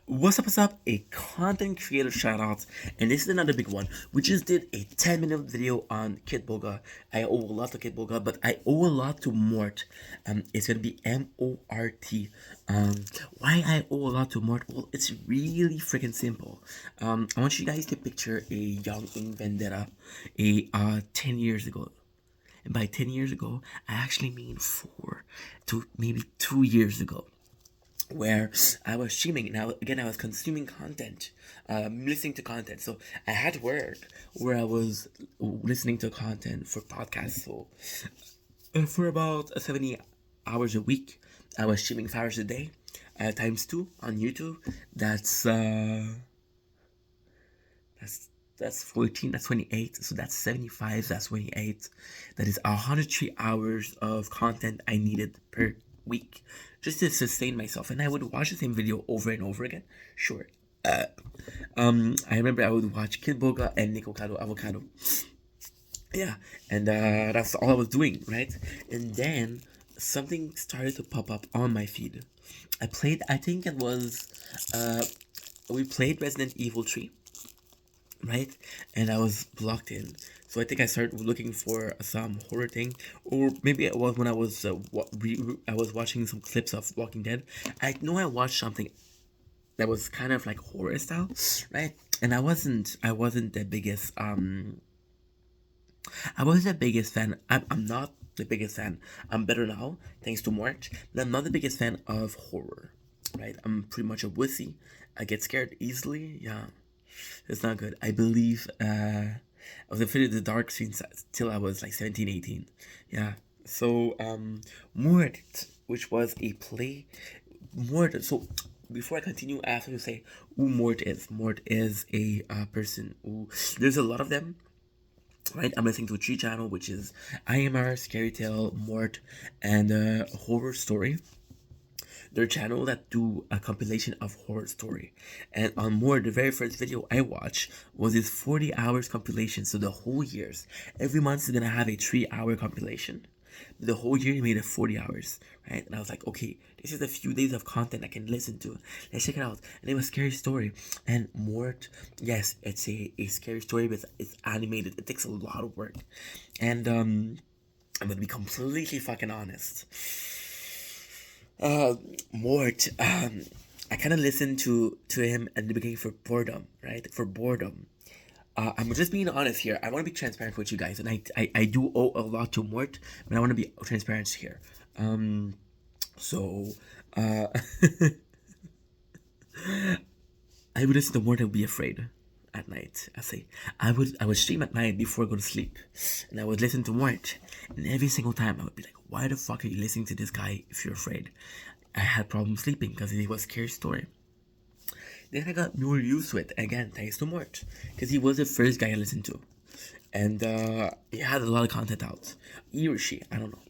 What's up? A content creator shout out, and this is another big one. We just did a 10-minute video on Kid Boga. I owe a lot to Kid Boga, but I owe a lot to Mort. It's gonna be Mort. Why I owe a lot to Mort? Well, it's really freaking simple. I want you guys to picture a young Ing Vendetta, 10 years ago. And by 10 years ago, I actually mean 2 years ago, where I was streaming. Now again, I was consuming content, listening to content. So I had work where I was listening to content for podcasts. So for about 70 hours a week, I was streaming 5 hours a day, times two on YouTube. That's that's that's 14, that's 28, so that's 75, that's 28. That is 103 hours of content I needed per week just to sustain myself. And I would watch the same video over and over again. Sure. I remember I would watch Kid Boga and Nico Cado Avocado. Yeah, and that's all I was doing, right? And then something started to pop up on my feed. I think it was, we played Resident Evil 3, right? And I was blocked in. So I think I started looking for some horror thing, or maybe it was when I was I was watching some clips of Walking Dead. I know I watched something that was kind of like horror style, right? And I wasn't the biggest I wasn't the biggest fan. I'm not the biggest fan. I'm better now thanks to March. But I'm not the biggest fan of horror, right? I'm pretty much a wussy. I get scared easily. Yeah, it's not good. I believe I was afraid of the dark since till I was like 17, 18. Yeah. So Mort, which was a play. Mort. So before I continue, I have to say who Mort is. Mort is a person who, there's a lot of them, right? I'm listening to a tree channel, which is IMR, Scary Tale, Mort, and Horror Story. Their channel that do a compilation of horror story. And on More, the very first video I watched was this 40 hours compilation. So the whole years, every month is gonna have a 3 hour compilation. The whole year he made it 40 hours, right? And I was like, okay, this is a few days of content I can listen to. Let's check it out. And it was Scary Story. And Mort, yes, it's a scary story, but it's animated. It takes a lot of work. And I'm gonna be completely fucking honest. Mort, I kind of listened to him at the beginning for boredom, right? For boredom. I'm just being honest here. I want to be transparent with you guys, and I do owe a lot to Mort, but I want to be transparent here. So, uh, I would listen to Mort and be afraid at night. I would stream at night before I go to sleep, and I would listen to Mort, and every single time I would be like, "Why the fuck are you listening to this guy if you're afraid?" I had problems sleeping because it was a scary story. Then I got more used to it again, thanks to Mort, because he was the first guy I listened to, and he had a lot of content out. He or she, I don't know.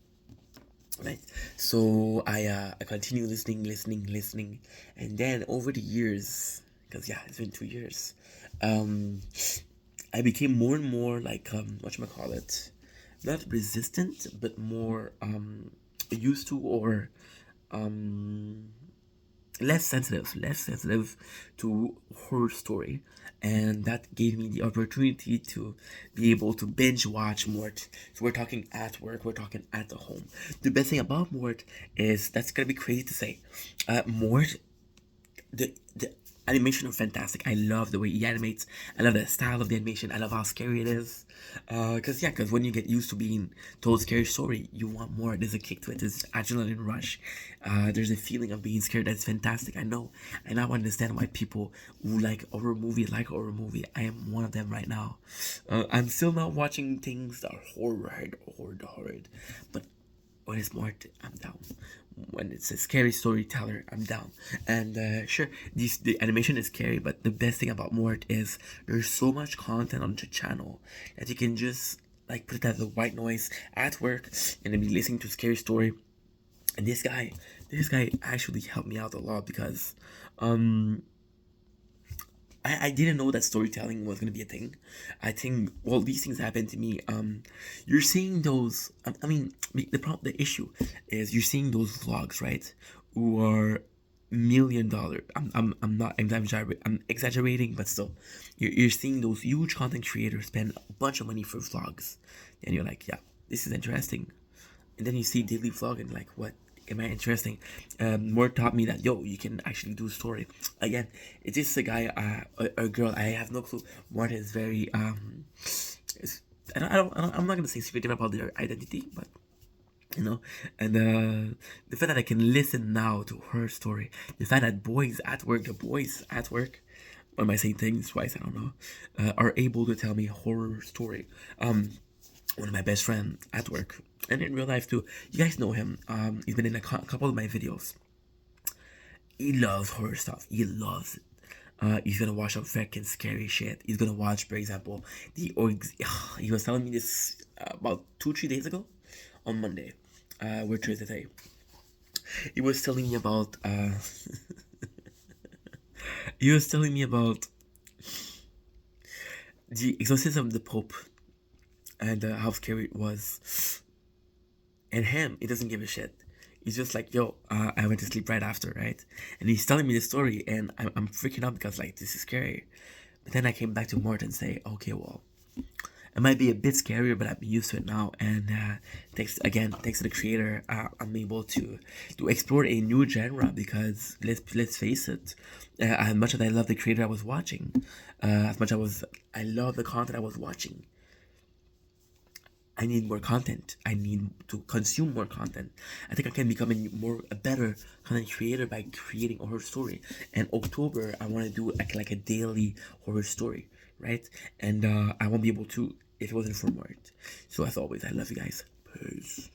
Right, so I continue listening, and then over the years, because yeah, it's been 2 years, um, I became more and more like whatchamacallit, not resistant, but more used to, or um less sensitive to horror story, and that gave me the opportunity to be able to binge watch Mort. So we're talking at work, we're talking at the home. The best thing about Mort is, that's gonna be crazy to say, Mort, the animation are fantastic. I love the way he animates. I love the style of the animation. I love how scary it is. Because when you get used to being told scary story, you want more. There's a kick to it. There's adrenaline rush. There's a feeling of being scared that's fantastic. I know. I now understand why people who like horror movie. I am one of them right now. I'm still not watching things that are horrid. But when it's more, I'm down. When it's a scary storyteller, I'm down. And sure, the animation is scary, but the best thing about Mort is there's so much content on the channel that you can just like put it as a white noise at work and then be listening to a scary story. And this guy actually helped me out a lot, because um I didn't know that storytelling was gonna be a thing. I think, well, these things happen to me. You're seeing those. I mean, the issue is you're seeing those vlogs, right? Who are $1 million. I'm not exaggerating. I'm exaggerating, but still, you're seeing those huge content creators spend a bunch of money for vlogs, and you're like, yeah, this is interesting. And then you see daily vlog and like, what am I interesting? More taught me that yo, you can actually do story. Again, it's just a guy, a girl. I have no clue. Martin is very is, I'm not gonna say secretive about their identity, but you know, and the fact that I can listen now to her story, the fact that the boys at work, or am I saying things twice? I don't know, are able to tell me horror story. One of my best friend at work and in real life too. You guys know him. He's been in a couple of my videos. He loves horror stuff. He loves it. He's gonna watch some fucking scary shit. He's gonna watch, for example, he was telling me this about 2-3 days ago, on Monday. We're Tuesday. He was telling me about. He was telling me about the exorcism of the Pope, and how scary it was. And him, he doesn't give a shit. He's just like, yo, I went to sleep right after, right? And he's telling me the story, and I'm freaking out because, like, this is scary. But then I came back to Mort and say, okay, well, it might be a bit scarier, but I'm used to it now. And thanks to the creator, I'm able to explore a new genre because let's face it, as much as I love the creator I was watching, as much as I love the content I was watching, I need more content. I need to consume more content. I think I can become a better content creator by creating a horror story. And October, I want to do like a daily horror story, right? And I won't be able to if it wasn't for Mort. So as always, I love you guys. Peace.